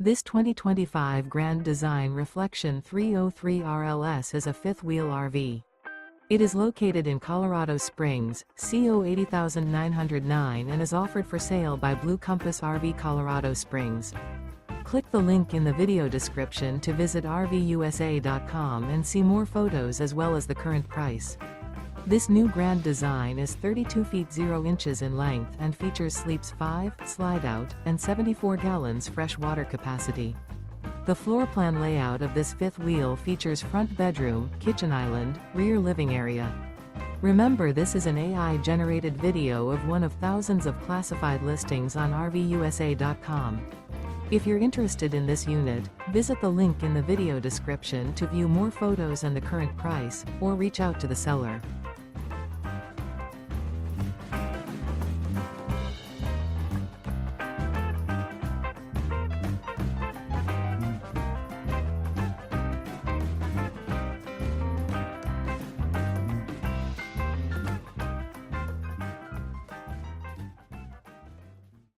This 2025 Grand Design Reflection 303 RLS is a fifth-wheel RV. It is located in Colorado Springs, CO 80909 and is offered for sale by Blue Compass RV Colorado Springs. Click the link in the video description to visit RVUSA.com and see more photos as well as the current price. This new Grand Design is 32 feet 0 inches in length and features sleeps 5, Slideout, and 74 gallons fresh water capacity. The floor plan layout of this fifth wheel features front bedroom, kitchen island, rear living area. Remember, this is an AI-generated video of one of thousands of classified listings on RVUSA.com. If you're interested in this unit, visit the link in the video description to view more photos and the current price, or reach out to the seller.